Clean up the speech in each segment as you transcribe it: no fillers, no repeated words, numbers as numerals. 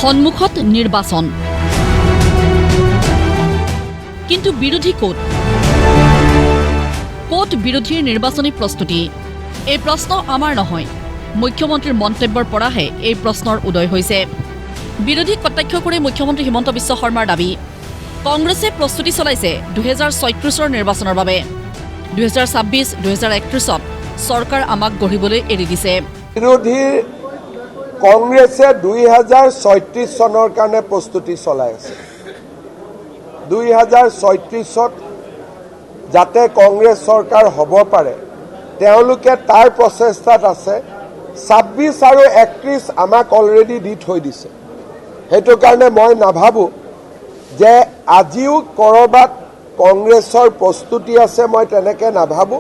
সন্মুখত নিৰ্বাচন কিন্তু বিৰোধী ক'ত বিৰোধীৰ নিৰ্বাচনী প্ৰস্তুতি এই প্ৰশ্ন আমাৰ নহয় মুখ্যমন্ত্ৰীৰ মন্তব্যৰ পৰাহে এই প্ৰশ্নৰ উদয় হৈছে বিৰোধী কটাক্ষ কৰি মুখ্যমন্ত্ৰী হিমন্ত বিশ্ব শৰ্মাৰ দাবী কংগ্ৰেছে প্ৰস্তুতি চলাইছে 2036 নিৰ্বাচনৰ বাবে 2026-2031 চৰকাৰ আমাক গঢ়িবলৈ এৰি দিছে বিৰোধী কংগ্ৰেছে 2036 চনৰ কাৰণে প্ৰস্তুতি চলাই আছে 2036ত যাতে কংগ্ৰেছ চৰকাৰ হ'ব পাৰে তেওঁলোকে তাৰ প্ৰচেষ্টাত আছে 26 আৰু 31 আমাক অলৰেডি দি থৈ দিছে সেইটো কাৰণে মই নাভাবো যে আজিও কৰবাত কংগ্ৰেছৰ প্ৰস্তুতি আছে মই তেনেকে নাভাবো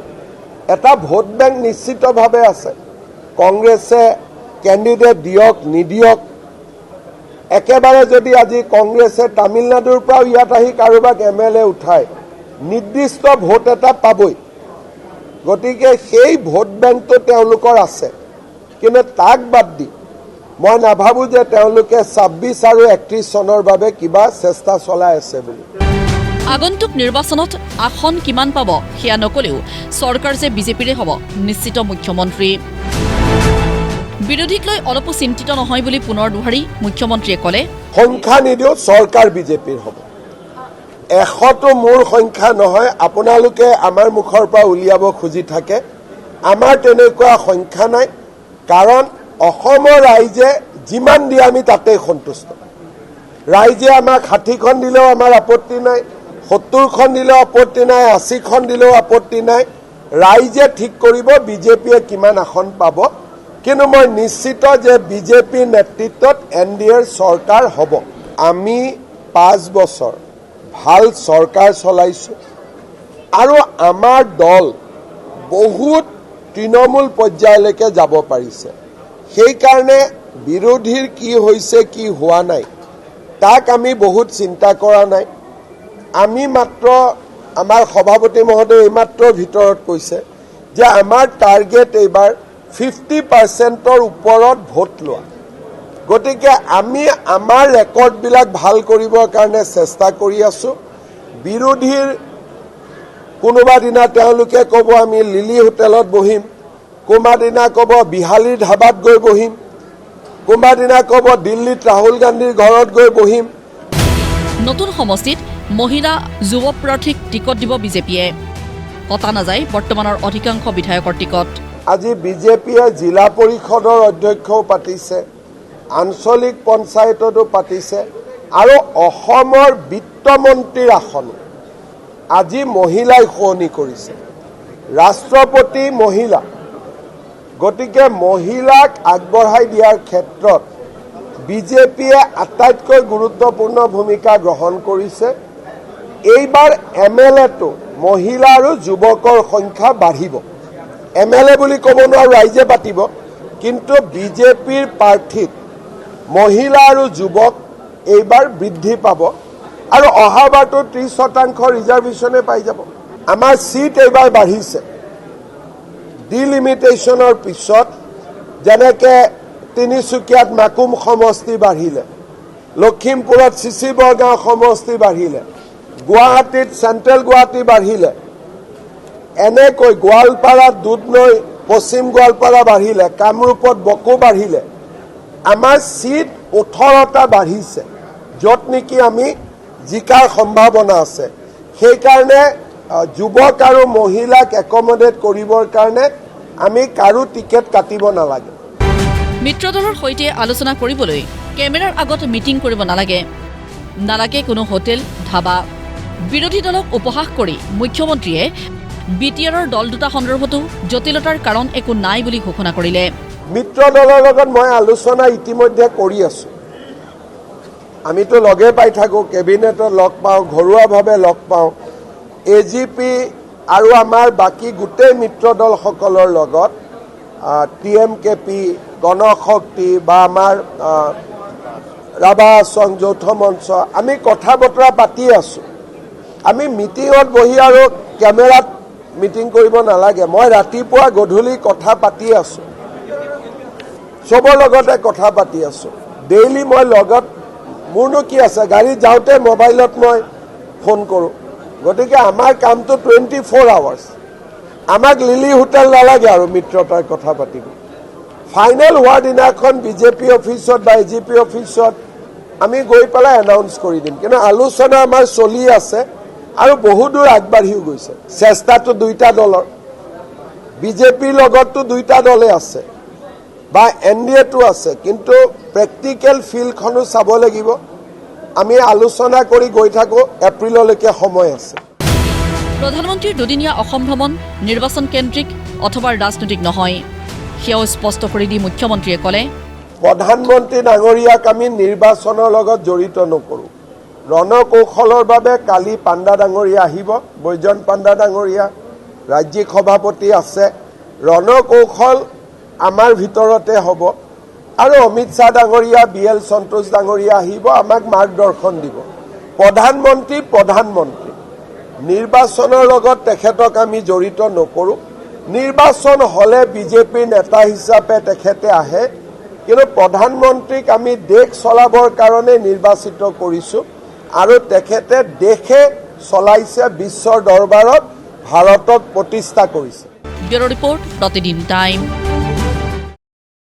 এটা ভোট বেংক নিশ্চিতভাৱে আছে কংগ্ৰেছে কেণ্ডিডেট দিয়ক নিদিয়ক একেবাৰে যদি আজি কংগ্ৰেছে তামিলনাডুৰ পৰা ইয়াত আহি কাৰোবাক এমএলএ উঠায় নিৰ্দিষ্ট ভোট এটা পাবই গতিকে সেই ভোট বেংকটো তেওঁলোকৰ আছে কিন্তু তাক বাদ দি মই নাভাবো যে তেওঁলোকে 26 আৰু 31 চনৰ বাবে কিবা চেষ্টা চলাই আছে বুলি আগন্তুক নিৰ্বাচনত আসন কিমান পাব সেয়া নকলেও চৰকাৰ যে বিজেপিৰে হ'ব নিশ্চিত মুখ্যমন্ত্ৰী বিৰোধীক লৈ অলপো চিন্তিত নহয় বুলি পুনৰ দুহাৰি মুখ্যমন্ত্ৰীয়ে ক'লে সংখ্যা নিদিও চৰকাৰ বিজেপিৰ হ'ব 100টো মোৰ সংখ্যা নহয় আপোনালোকে আমাৰ মুখৰ পৰা উলিয়াব খুজি থাকে আমাৰ তেনেকুৱা সংখ্যা নাই কাৰণ অসমৰ ৰাইজে যিমান দিয়ে আমি তাতেই সন্তুষ্ট ৰাইজে আমাক 60খন দিলেও আমাৰ আপত্তি নাই 70খন দিলেও আপত্তি নাই 80খন দিলেও আপত্তি নাই ৰাইজে ঠিক কৰিব বিজেপিয়ে কিমান আসন পাব কিন্তু মই নিশ্চিত যে বিজেপি নেতৃত্বত এনডিএৰ চৰকাৰ হ'ব আমি 5 বছৰ ভাল চৰকাৰ চলাইছো আৰু আমাৰ দল বহুত তৃণমূল পৰ্যায়লৈকে যাব পাৰিছে সেই কাৰণে বিৰোধীৰ কি হৈছে কি হোৱা নাই তাক আমি বহুত চিন্তা কৰা নাই আমি মাত্ৰ আমাৰ সভাপতি মহোদয় এইমাত্ৰৰ ভিতৰত কৈছে যে আমাৰ টাৰ্গেট এইবাৰ 50%ৰ ওপৰত ভোট লোৱা গতিকে আমি আমাৰ ৰেকৰ্ডবিলাক ভাল কৰিবৰ কাৰণে চেষ্টা কৰি আছো বিৰোধীৰ কোনোবা দিনা তেওঁলোকে ক'ব আমি লিলি হোটেলত বহিম কোনোবা দিনা ক'ব বিহালীৰ ধাবাত গৈ বহিম কোনোবা দিনা ক'ব দিল্লীত ৰাহুল গান্ধীৰ ঘৰত গৈ বহিম নতুন সমষ্টিত মহিলা যুৱ প্ৰাৰ্থীক টিকট দিব বিজেপিয়ে কটা নাযায় বৰ্তমানৰ অধিকাংশ বিধায়কৰ টিকট আজি বিজেপিয়ে জিলা পৰিষদৰ অধ্যক্ষও পাতিছে আঞ্চলিক পঞ্চায়ততো পাতিছে আৰু অসমৰ বিত্তমন্ত্ৰীৰ আসন আজি মহিলাই শুৱনি কৰিছে ৰাষ্ট্ৰপতি মহিলা গতিকে মহিলাক আগবঢ়াই দিয়াৰ ক্ষেত্ৰত বিজেপিয়ে আটাইতকৈ গুৰুত্বপূৰ্ণ ভূমিকা গ্ৰহণ কৰিছে এইবাৰ এমএলএটো মহিলা আৰু যুৱকৰ সংখ্যা বাঢ়িব এমএলএ বুলি ক'ব নোৱাৰো ৰাইজে পাতিব কিন্তু বিজেপিৰ প্ৰাৰ্থীত মহিলা আৰু যুৱক এইবাৰ বৃদ্ধি পাব আৰু অহাবাৰটো 30% ৰিজাৰ্ভেশ্যনে পাই যাব আমাৰ সিট এইবাৰ বাঢ়িছে ডিলিমিটেশ্যনৰ পিছত যেনেকে তিনিচুকীয়াত মাকুম সমষ্টি বাঢ়িলে লখিমপুৰত চিচি বৰগাঁও সমষ্টি বাঢ়িলে গুৱাহাটীত চেণ্ট্ৰেল গুৱাহাটী বাঢ়িলে এনেকৈ গোৱালপাৰাত দুধনৈ পশ্চিম গোৱালপাৰা বাঢ়িলে কামৰূপত বকো বাঢ়িলে আমাৰ সিট 18টা বাঢ়িছে য'ত নেকি আমি জিকাৰ সম্ভাৱনা আছে সেইকাৰণে যুৱক আৰু মহিলাক একমডেট কৰিবৰ কাৰণে আমি কাৰো টিকেট কাটিব নালাগে মিত্ৰ দলৰ সৈতে আলোচনা কৰিবলৈ কেমেৰাৰ আগত মিটিং কৰিব নালাগে কোনো হোটেল ধাবা বিৰোধী দলক উপহাস কৰি মুখ্যমন্ত্ৰীয়ে বিটিআৰৰ দল দুটা সন্দৰ্ভতো জটিলতাৰ কাৰণ একো নাই বুলি ঘোষণা কৰিলে মিত্ৰ দলৰ লগত মই আলোচনা ইতিমধ্যে কৰি আছো আমিতো লগে পাই থাকো কেবিনেটত লগ পাওঁ ঘৰুৱাভাৱে লগ পাওঁ এজিপি আৰু আমাৰ বাকি গোটেই মিত্ৰ দলসকলৰ লগত টিএমকেপি গণশক্তি বা আমাৰ ৰাভা সংঘ যৌথ মঞ্চ আমি কথা বতৰা পাতি আছো আমি মিটিঙত বহি আৰু কেমেৰাত মিটিং কৰিব নালাগে মই ৰাতিপুৱা গধূলি কথা পাতি আছো সবৰ লগতে কথা পাতি আছো ডেইলি মই লগত মোৰনো কি আছে গাড়ীত যাওঁতে মোবাইলত মই ফোন কৰোঁ গতিকে আমাৰ কামটো 24 আৱাৰ্ছ আমাক লিলি হোটেল নালাগে আৰু মিত্ৰতাৰ কথা পাতিব ফাইনেল হোৱাৰ দিনাখন বিজেপি অফিচত বা এজিপি অফিচত আমি গৈ পেলাই এনাউন্স কৰি দিম কিন্তু আলোচনা আমাৰ চলি আছে আৰু বহু দূৰ আগবাঢ়িও গৈছে চেষ্টাটো দুইটা দলৰ বিজেপিৰ লগততো দুইটা দলে আছে বা এনডিএটো আছে কিন্তু প্ৰেক্টিকেল ফিল্ডখনো চাব লাগিব আমি আলোচনা কৰি গৈ থাকোঁ এপ্ৰিললৈকে সময় আছে প্ৰধানমন্ত্ৰীৰ দুদিনীয়া অসম ভ্ৰমণ নিৰ্বাচন কেন্দ্ৰিক অথবা ৰাজনৈতিক নহয় সেয়াও স্পষ্ট কৰি দি মুখ্যমন্ত্ৰীয়ে ক'লে প্ৰধানমন্ত্ৰী ডাঙৰীয়াক আমি নিৰ্বাচনৰ লগত জড়িত নকৰোঁ ৰণকৌশলৰ বাবে কালি পাণ্ডা ডাঙৰীয়া আহিব বৈজন পাণ্ডা ডাঙৰীয়া ৰাজ্যিক সভাপতি আছে ৰণকৌশল আমাৰ ভিতৰতে হ'ব আৰু অমিত শ্বাহ ডাঙৰীয়া BL সন্তোষ ডাঙৰীয়া আহিব আমাক মাৰ্গদৰ্শন দিব প্ৰধানমন্ত্ৰী নিৰ্বাচনৰ লগত তেখেতক আমি জড়িত নকৰোঁ নিৰ্বাচন হ'লে বিজেপিৰ নেতা হিচাপে তেখেতে আহে কিন্তু প্ৰধানমন্ত্ৰীক আমি দেশ চলাবৰ কাৰণে নিৰ্বাচিত কৰিছোঁ আৰু তেখেতে দেশে চলাইছে বিশ্বৰ দৰবাৰত ভাৰতক প্ৰতিষ্ঠা কৰিছে ব্যুৰো ৰিপৰ্ট প্ৰতিদিন টাইম